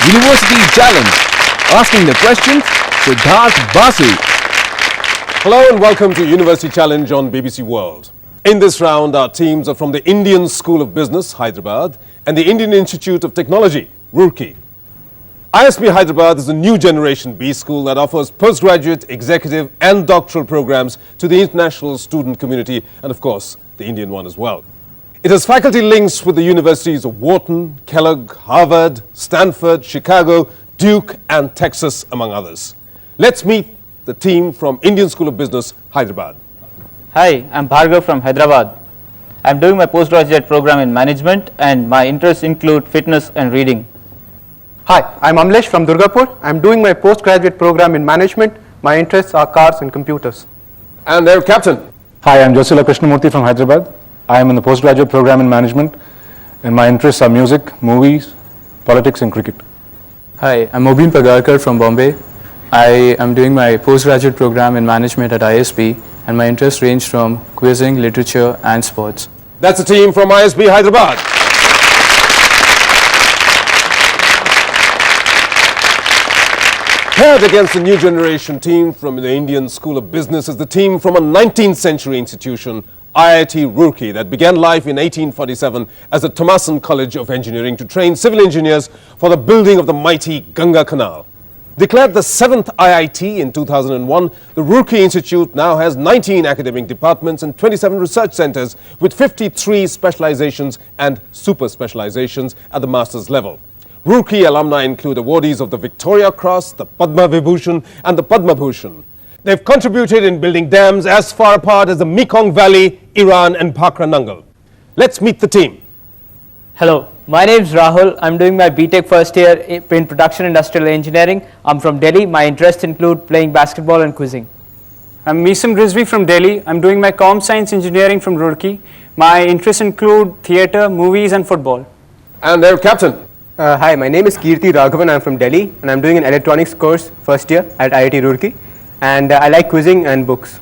University Challenge. Asking the questions, Siddhartha Basu. Hello and welcome to University Challenge on BBC World. In this round, our teams are from the Indian School of Business, Hyderabad, and the Indian Institute of Technology, Roorkee. I.S.B. Hyderabad is a new generation B school that offers postgraduate, executive and doctoral programs to the international student community and, of course, the Indian one as well. It has faculty links with the universities of Wharton, Kellogg, Harvard, Stanford, Chicago, Duke and Texas, among others. Let's meet the team from Indian School of Business, Hyderabad. Hi, I'm Bhargav from Hyderabad. I'm doing my postgraduate program in management and my interests include fitness and reading. Hi, I'm Amlesh from Durgapur. I'm doing my postgraduate program in management. My interests are cars and computers. And their captain. Hi, I'm Josila Krishnamurthy from Hyderabad. I am in the postgraduate program in management and my interests are music, movies, politics and cricket. Hi, I'm Mobin Pagarkar from Bombay. I am doing my postgraduate program in management at I.S.B. and my interests range from quizzing, literature and sports. That's the team from I.S.B. Hyderabad. Paired against the new generation team from the Indian School of Business is the team from a 19th century institution, IIT Roorkee, that began life in 1847 as the Thomason College of Engineering to train civil engineers for the building of the mighty Ganga Canal. Declared the 7th IIT in 2001, the Roorkee Institute now has 19 academic departments and 27 research centers with 53 specializations and super specializations at the master's level. Roorkee alumni include awardees of the Victoria Cross, the Padma Vibhushan and the Padma Bhushan. They've contributed in building dams as far apart as the Mekong Valley, Iran and Bhakra Nangal. Let's meet the team. Hello, my name is Rahul. I'm doing my BTech first year in Production Industrial Engineering. I'm from Delhi. My interests include playing basketball and quizzing. I'm Meesam Rizvi from Delhi. I'm doing my Com Science Engineering from Roorkee. My interests include theatre, movies and football. And their captain. Hi, my name is Kirti Raghavan. I'm from Delhi and I'm doing an electronics course first year at IIT Roorkee. And I like quizzing and books.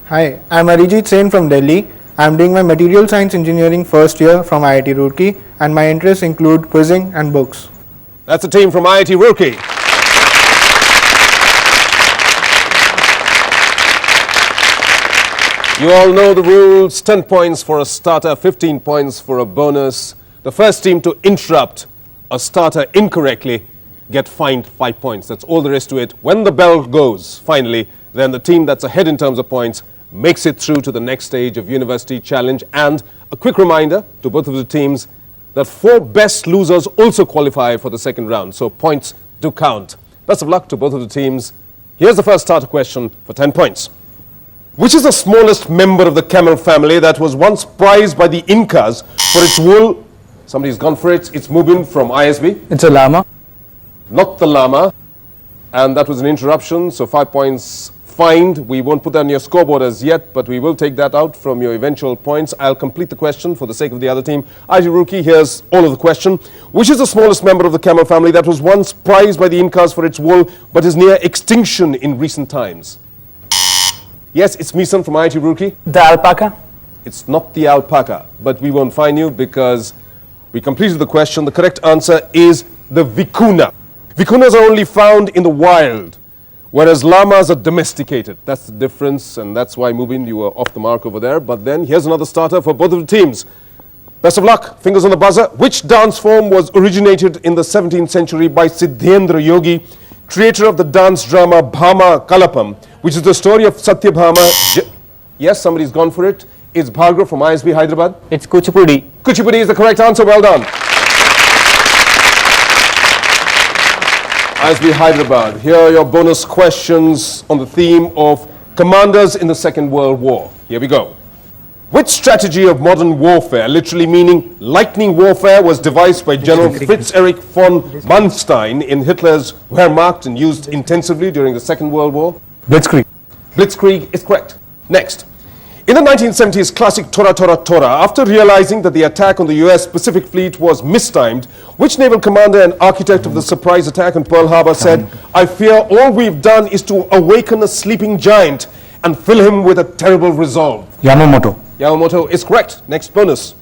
Hi, I'm Arijit Sen from Delhi. I'm doing my material science engineering first year from IIT Roorkee and my interests include quizzing and books. That's the team from IIT Roorkee. You all know the rules: 10 points for a starter, 15 points for a bonus. The first team to interrupt a starter incorrectly get fined 5 points. That's all there is to it. When the bell goes, finally, then the team that's ahead in terms of points makes it through to the next stage of University Challenge. And a quick reminder to both of the teams that 4 best losers also qualify for the second round. So points do count. Best of luck to both of the teams. Here's the first starter question for 10 points. Which is the smallest member of the camel family that was once prized by the Incas for its wool? Somebody's gone for it. It's Mubin from I.S.B. It's a llama. Not the llama. And that was an interruption, so 5 points fined. We won't put that on your scoreboard as yet, but we will take that out from your eventual points. I'll complete the question for the sake of the other team. IIT Roorkee, here's all of the question. Which is the smallest member of the camel family that was once prized by the Incas for its wool, but is near extinction in recent times? Yes, it's Meesam from IIT Roorkee. The alpaca? It's not the alpaca, but we won't fine you because we completed the question. The correct answer is the vicuna. Vicunas are only found in the wild, whereas llamas are domesticated. That's the difference, and that's why, Mubin, you were off the mark over there. But then here's another starter for both of the teams. Best of luck. Fingers on the buzzer. Which dance form was originated in the 17th century by Siddhendra Yogi, creator of the dance drama Bhama Kalapam, which is the story of Satyabhama? Yes, somebody's gone for it. It's Bhargav from I.S.B. Hyderabad. It's Kuchipudi. Kuchipudi is the correct answer. Well done. I.S.B. Hyderabad. Here are your bonus questions on the theme of commanders in the Second World War. Here we go. Which strategy of modern warfare, literally meaning lightning warfare, was devised by General Fritz Erich von Manstein in Hitler's Wehrmacht and used intensively during the Second World War? Blitzkrieg. Blitzkrieg is correct. Next. In the 1970s classic Tora Tora Tora, after realizing that the attack on the US Pacific Fleet was mistimed, which naval commander and architect of the surprise attack on Pearl Harbor said, "I fear all we've done is to awaken a sleeping giant and fill him with a terrible resolve"? Yamamoto. Yamamoto is correct. Next bonus.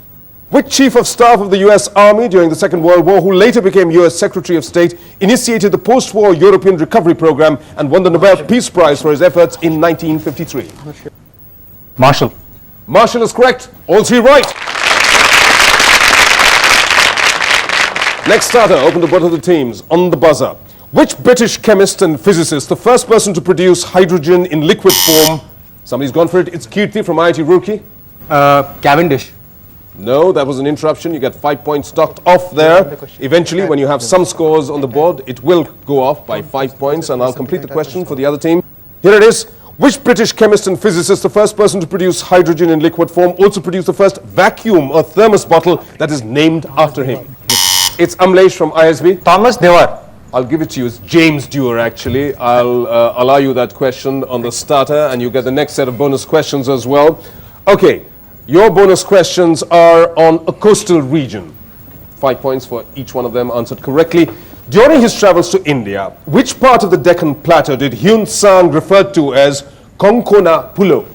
Which Chief of Staff of the US Army during the Second World War, who later became US Secretary of State, initiated the post-war European Recovery Program and won the Nobel Peace Prize for his efforts in 1953? Marshall. Marshall is correct. All three right. Next starter, open to both of the teams. On the buzzer. Which British chemist and physicist, the first person to produce hydrogen in liquid form? Somebody's gone for it. It's Kirti from IIT Roorkee. Cavendish. No, that was an interruption. You get 5 points docked off there. Eventually, when you have some scores on the board, it will go off by 5 points, and I'll complete the question for the other team. Here it is. Which British chemist and physicist, the first person to produce hydrogen in liquid form, also produced the first vacuum or thermos bottle that is named after him? It's Amlesh from I.S.B. Thomas Dewar. I'll give it to you. It's James Dewar, actually. I'll allow you that question on the starter, and you get the next set of bonus questions as well. Okay. Your bonus questions are on a coastal region. 5 points for each one of them answered correctly. During his travels to India, which part of the Deccan Plateau did Hyun Sang refer to as Konkona Pulo?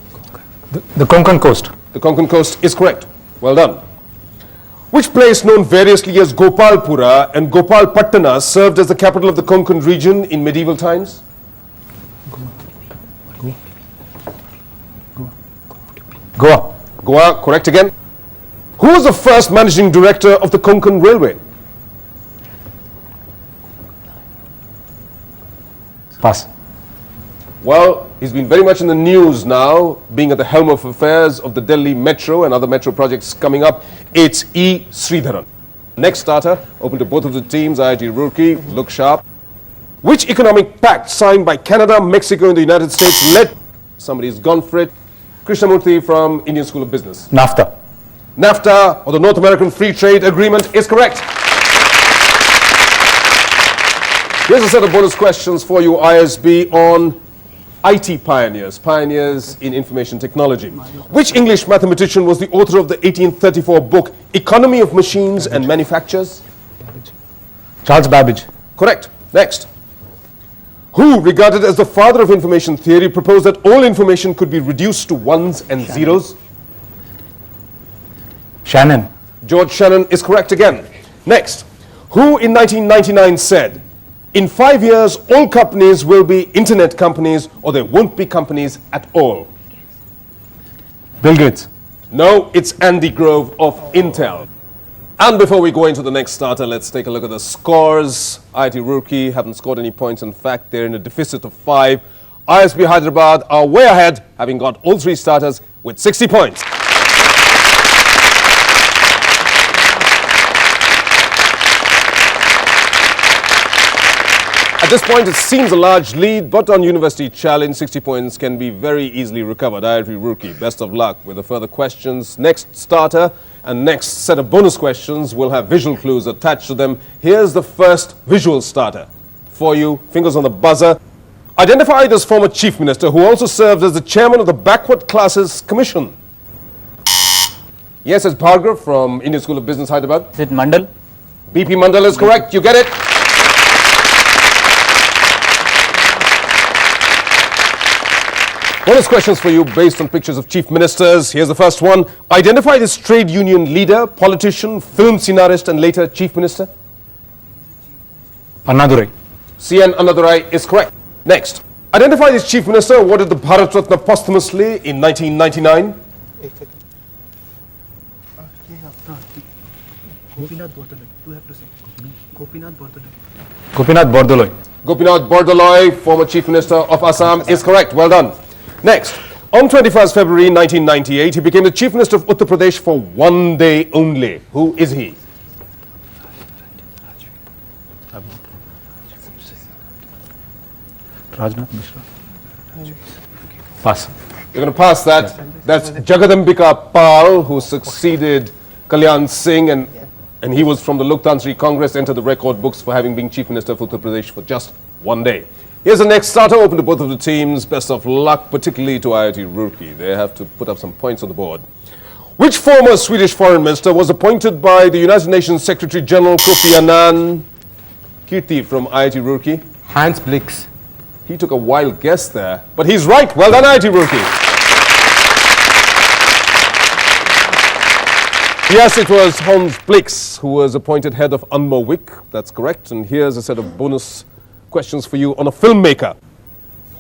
The Konkan coast. The Konkan coast is correct. Well done. Which place known variously as Gopalpura and Gopalpatana served as the capital of the Konkan region in medieval times? Goa. Goa, correct again. Who was the first managing director of the Konkan Railway? Pass. Well, he's been very much in the news now, being at the helm of affairs of the Delhi Metro and other metro projects coming up. It's E. Sridharan. Next starter, open to both of the teams, IIT Roorkee, look sharp. Which economic pact signed by Canada, Mexico and the United States led... Somebody's gone for it. Krishnamurthy from Indian School of Business. NAFTA. NAFTA, or the North American Free Trade Agreement, is correct. Here's a set of bonus questions for you, ISB, on IT pioneers, pioneers in information technology. Which English mathematician was the author of the 1834 book, Economy of Machines and Manufactures? Charles Babbage. Correct. Next. Who, regarded as the father of information theory, proposed that all information could be reduced to ones and zeros? Shannon. George Shannon is correct again. Next. Who in 1999 said, in 5 years, all companies will be internet companies or there won't be companies at all? Bill Gates. No, it's Andy Grove of Intel. And before we go into the next starter, let's take a look at the scores. IIT Roorkee haven't scored any points. In fact, they're in a deficit of 5. I.S.B. Hyderabad are way ahead, having got all three starters with 60 points. At this point, it seems a large lead, but on University Challenge, 60 points can be very easily recovered. IIT Roorkee, best of luck with the further questions. Next starter and next set of bonus questions will have visual clues attached to them. Here's the first visual starter for you. Fingers on the buzzer. Identify this former Chief Minister who also served as the chairman of the Backward Classes Commission. Yes, it's Bhargav from Indian School of Business, Hyderabad. Is it Mandal? BP Mandal is correct. You get it. Bonus questions for you based on pictures of chief ministers. Here's the first one. Identify this trade union leader, politician, film scenarist, and later chief minister. Annadurai. C.N. Annadurai is correct. Next. Identify this chief minister awarded the Bharat Ratna posthumously in 1999. Gopinath Bordoloi. Gopinath Bordoloi, former chief minister of Assam, is correct. Well done. Next. On 21st February 1998, he became the chief minister of Uttar Pradesh for 1 day only. Who is he? Rajnath Mishra. Pass. You're going to pass that. That's Jagadambika Pal, who succeeded Kalyan Singh, and he was from the Loktantri Congress, entered the record books for having been chief minister of Uttar Pradesh for just 1 day. Here's the next starter, open to both of the teams. Best of luck, particularly to IIT Roorkee. They have to put up some points on the board. Which former Swedish foreign minister was appointed by the United Nations Secretary General Kofi Annan? Kirti from IIT Roorkee. Hans Blix. He took a wild guess there, but he's right. Well done, IIT Roorkee. Yes, it was Hans Blix who was appointed head of Unmo-Wick. That's correct. And here's a set of bonus questions for you on a filmmaker.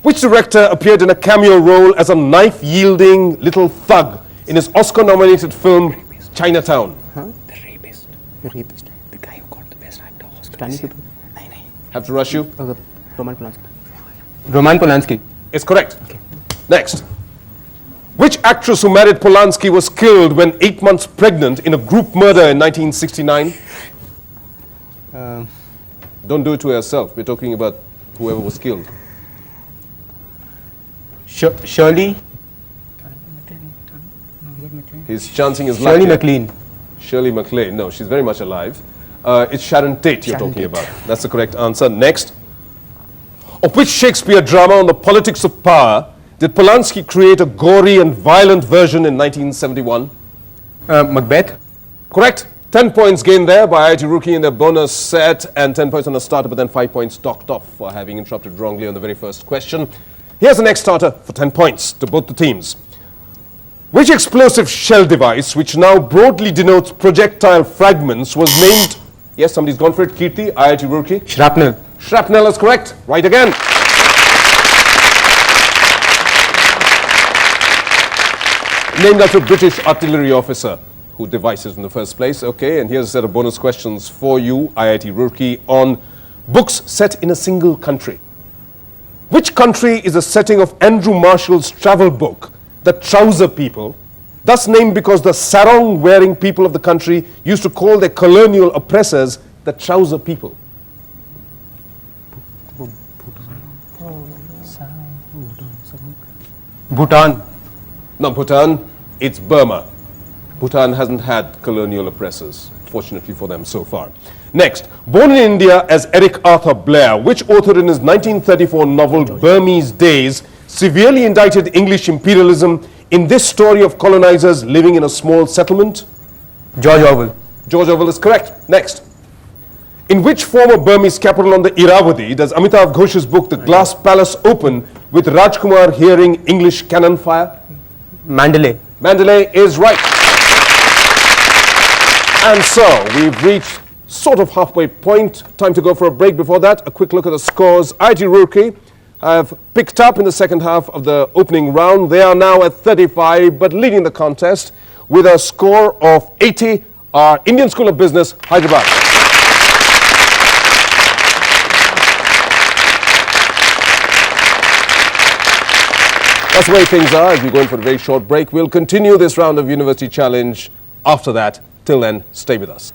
Which director appeared in a cameo role as a knife-yielding little thug in his Oscar-nominated film Chinatown? The rapist. The guy who got the best actor Oscar. Have to rush you? Roman Polanski. Roman Polanski. It's correct. Okay. Next. Which actress who married Polanski was killed when 8 months pregnant in a group murder in 1969? Don't do it to yourself. We're talking about whoever was killed. Shirley. He's chancing his luck. Shirley here. MacLaine. Shirley MacLaine. No, she's very much alive. It's Sharon Tate you're talking about. That's the correct answer. Next. Of which Shakespeare drama on the politics of power did Polanski create a gory and violent version in 1971? Macbeth. Correct. 10 points gained there by IIT Roorkee in their bonus set, and 10 points on the starter, but then 5 points docked off for having interrupted wrongly on the very first question. Here's the next starter for 10 points to both the teams. Which explosive shell device, which now broadly denotes projectile fragments, was named... Yes, somebody's gone for it. Kirti, IIT Roorkee. Shrapnel. Shrapnel is correct. Right again. Named after a British artillery officer who devised it in the first place. Okay, and here's a set of bonus questions for you, IIT Roorkee, on books set in a single country. Which country is the setting of Andrew Marshall's travel book, The Trouser People, thus named because the sarong-wearing people of the country used to call their colonial oppressors the Trouser People? Bhutan. Not Bhutan, it's Burma. Bhutan hasn't had colonial oppressors, fortunately for them so far. Next, born in India as Eric Arthur Blair, which author in his 1934 novel Burmese Days severely indicted English imperialism in this story of colonizers living in a small settlement? George Orwell. George Orwell is correct. Next. In which former Burmese capital on the Irrawaddy does Amitav Ghosh's book The Glass Palace open with Rajkumar hearing English cannon fire? Mandalay. Mandalay is right. And so we've reached sort of halfway point. Time to go for a break. Before that, a quick look at the scores. IIT Roorkee have picked up in the second half of the opening round. They are now at 35, but leading the contest with a score of 80 are Indian School of Business, Hyderabad. That's the way things are as we go in for a very short break. We'll continue this round of University Challenge after that. Till then, stay with us.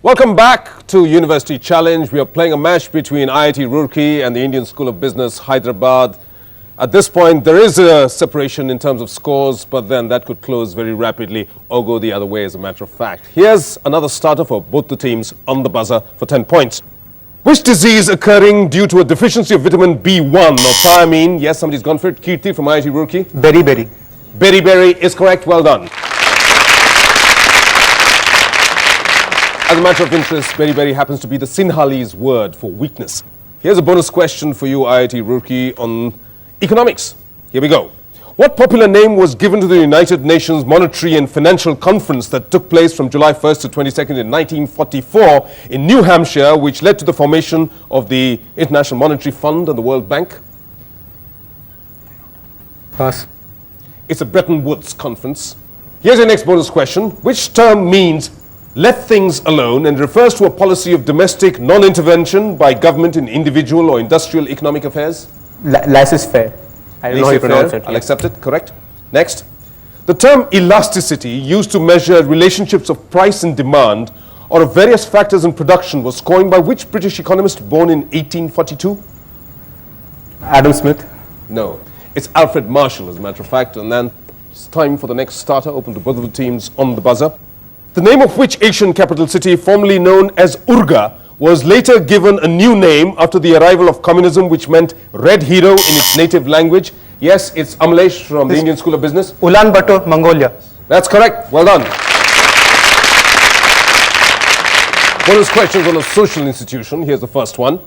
Welcome back to University Challenge. We are playing a match between IIT Roorkee and the Indian School of Business, Hyderabad. At this point, there is a separation in terms of scores, but then that could close very rapidly or go the other way, as a matter of fact. Here's another starter for both the teams on the buzzer for 10 points. Which disease occurring due to a deficiency of vitamin B1 or thiamine? Yes, somebody's gone for it. Kirti from IIT Roorkee. Beriberi. Beriberi is correct. Well done. As a matter of interest, beriberi happens to be the Sinhalese word for weakness. Here's a bonus question for you, IIT Roorkee, on economics. Here we go. What popular name was given to the United Nations Monetary and Financial Conference that took place from July 1st to 22nd in 1944 in New Hampshire, which led to the formation of the International Monetary Fund and the World Bank? Pass. It's a Bretton Woods conference. Here's your next bonus question. Which term means let things alone and refers to a policy of domestic non-intervention by government in individual or industrial economic affairs? Laissez-faire. I don't know how you pronounce it. I'll accept it. Correct. Next. The term elasticity, used to measure relationships of price and demand or of various factors in production, was coined by which British economist born in 1842? Adam Smith. No. It's Alfred Marshall, as a matter of fact. And then it's time for the next starter, open to both of the teams on the buzzer. The name of which Asian capital city, formerly known as Urga, was later given a new name after the arrival of communism, which meant Red Hero in its native language? Yes, it's Amlesh from the Indian School of Business. Ulaanbaatar, Mongolia. That's correct. Well done. Bonus questions on a social institution. Here's the first one.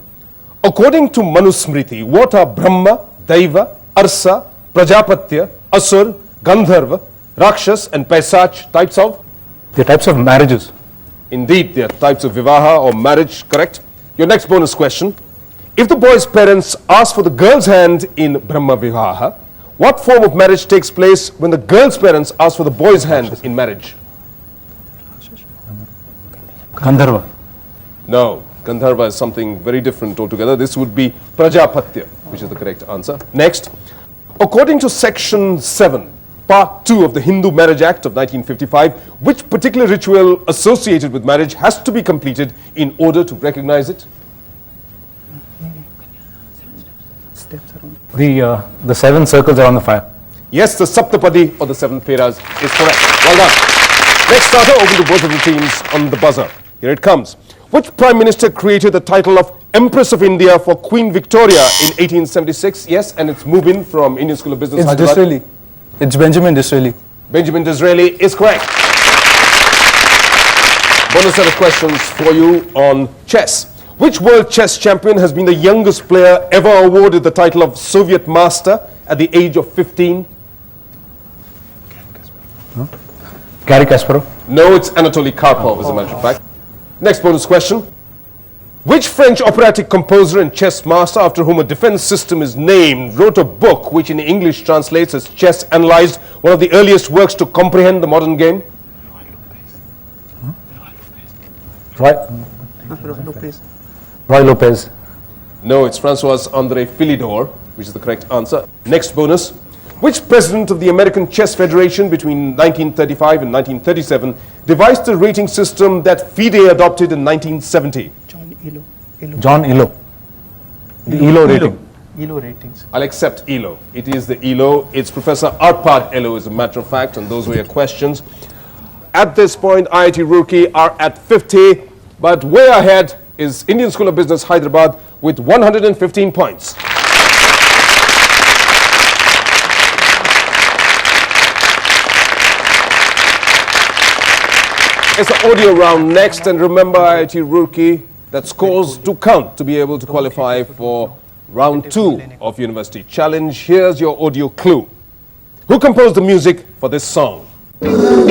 According to Manusmriti, what are Brahma, Daiva, Arsa, Prajapatya, Asur, Gandharva, Rakshas and Paisach types of? The types of marriages. Indeed, they are types of vivaha or marriage, correct? Your next bonus question. If the boy's parents ask for the girl's hand in Brahma Vivaha, what form of marriage takes place when the girl's parents ask for the boy's hand in marriage? Gandharva. No, Gandharva is something very different altogether. This would be Prajapatya, which is the correct answer. Next. According to Section 7, Part 2 of the Hindu Marriage Act of 1955, which particular ritual associated with marriage has to be completed in order to recognize it? The 7 circles around the fire. Yes, the Saptapadi or the 7 Feras is correct. Well done. Next starter, open to both of the teams on the buzzer. Here it comes. Which Prime Minister created the title of Empress of India for Queen Victoria in 1876? Yes, and it's Mubin from Indian School of Business. It's Hyderabad. Disraeli. It's Benjamin Disraeli. Benjamin Disraeli is correct. Bonus set of questions for you on chess. Which world chess champion has been the youngest player ever awarded the title of Soviet Master at the age of 15? Garry Kasparov. No, it's Anatoly Karpov, as a matter of fact. Next bonus question. Which French operatic composer and chess master, after whom a defense system is named, wrote a book which in English translates as Chess Analyzed, one of the earliest works to comprehend the modern game? Roy Lopez. No, it's Francois-André Philidor, which is the correct answer. Next bonus. Which president of the American Chess Federation between 1935 and 1937 devised the rating system that FIDE adopted in 1970? John Elo. The Elo rating. ELO ratings. I'll accept ELO. It is the ELO. It's Professor Arpad Elo, as a matter of fact, and those were your questions. At this point, IIT Roorkee are at 50, but way ahead is Indian School of Business, Hyderabad, with 115 points. It's the audio round next, and remember, IIT Roorkee, that scores do count to be able to qualify for round 2 of University Challenge. Here's your audio clue. Who composed the music for this song? And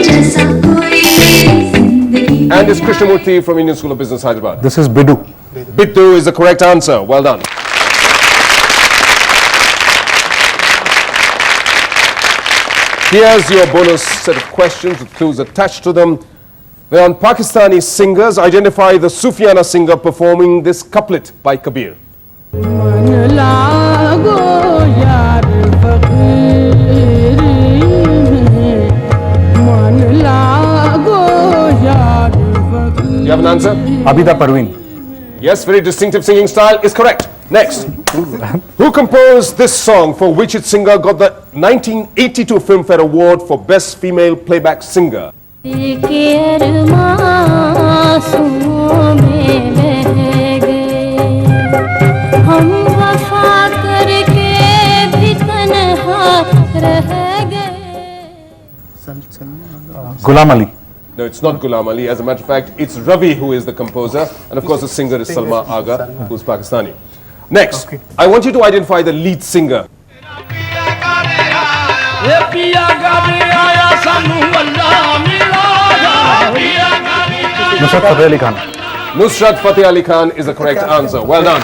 it's Krishnamurthy from Indian School of Business, Hyderabad. This is Bidu. Bidu is the correct answer. Well done. Here's your bonus set of questions with clues attached to them. Whereon Pakistani singers identify the Sufiana singer performing this couplet by Kabir. You have an answer? Abida Parveen. Yes, very distinctive singing style is correct. Next. Who composed this song for which its singer got the 1982 Filmfare Award for Best Female Playback Singer? Ghulam Ali. No, it's not Ghulam Ali. As a matter of fact, it's Ravi who is the composer. And of course, the singer is Salma Agha, who's Pakistani. Next, I want you to identify the lead singer. Nusrat Fateh Ali Khan. Nusrat Fateh Ali Khan is the correct answer. Well done.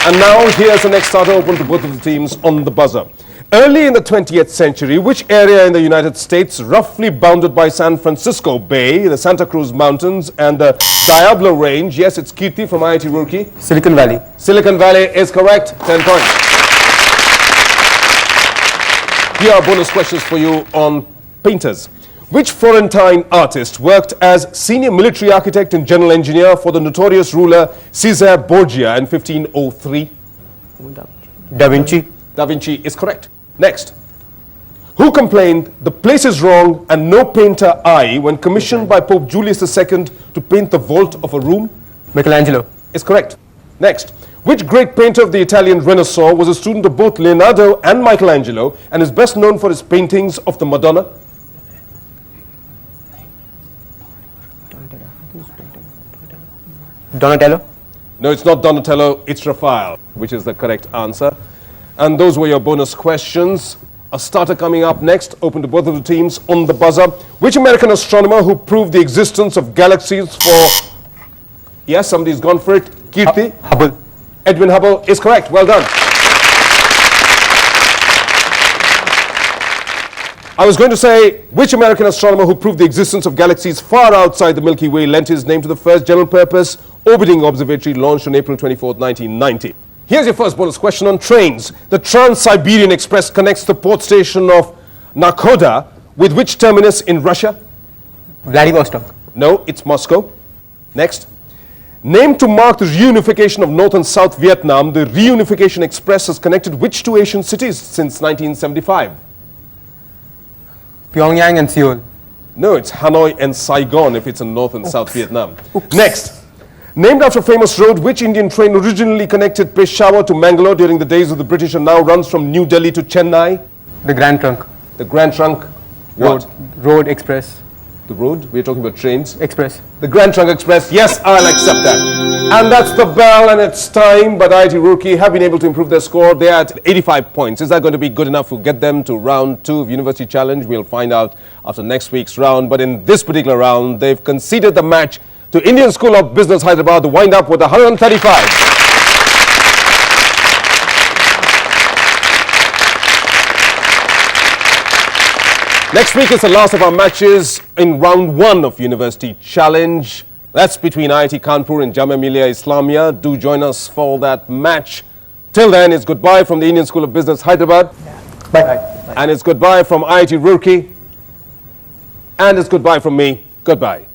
And now here's the next starter open to both of the teams on the buzzer. Early in the 20th century, which area in the United States, roughly bounded by San Francisco Bay, the Santa Cruz Mountains, and the Diablo Range? Yes, it's Kirti from IIT Roorkee. Silicon Valley. Silicon Valley is correct. 10 points. Here are bonus questions for you on painters. Which Florentine artist worked as senior military architect and general engineer for the notorious ruler Caesar Borgia in 1503? Da Vinci. Da Vinci is correct. Next. Who complained the place is wrong and no painter I when commissioned by Pope Julius II to paint the vault of a room? Michelangelo. Is correct. Next. Which great painter of the Italian Renaissance was a student of both Leonardo and Michelangelo and is best known for his paintings of the Madonna? Donatello. No, it's not Donatello, it's Raphael, which is the correct answer. And those were your bonus questions. A starter coming up next, open to both of the teams on the buzzer. Which American astronomer who proved the existence of galaxies for... Yes, somebody's gone for it. Kirti? Hubble. Edwin Hubble is correct. Well done. I was going to say, which American astronomer who proved the existence of galaxies far outside the Milky Way lent his name to the first general-purpose orbiting observatory launched on April 24, 1990. Here's your first bonus question on trains. The Trans-Siberian Express connects the port station of Nakhoda with which terminus in Russia? Vladivostok. No, it's Moscow. Next. Named to mark the reunification of North and South Vietnam, the Reunification Express has connected which two Asian cities since 1975? Pyongyang and Seoul. No, it's Hanoi and Saigon if it's in North and South Vietnam. Next. Named after a famous road, which Indian train originally connected Peshawar to Mangalore during the days of the British and now runs from New Delhi to Chennai? The Grand Trunk. The Grand Trunk. What? Road Express. The road? We're talking about trains. Express. The Grand Trunk Express. Yes, I'll accept that. And that's the bell and it's time. But IIT Roorkee have been able to improve their score. They're at 85 points. Is that going to be good enough to get them to round 2 of University Challenge? We'll find out after next week's round. But in this particular round, they've conceded the match to Indian School of Business Hyderabad to wind up with 135. Next week is the last of our matches in round 1 of University Challenge. That's between IIT Kanpur and Jamia Millia Islamia. Do join us for that match. Till then, it's goodbye from the Indian School of Business Hyderabad. Bye. And it's goodbye from IIT Roorkee. And it's goodbye from me. Goodbye.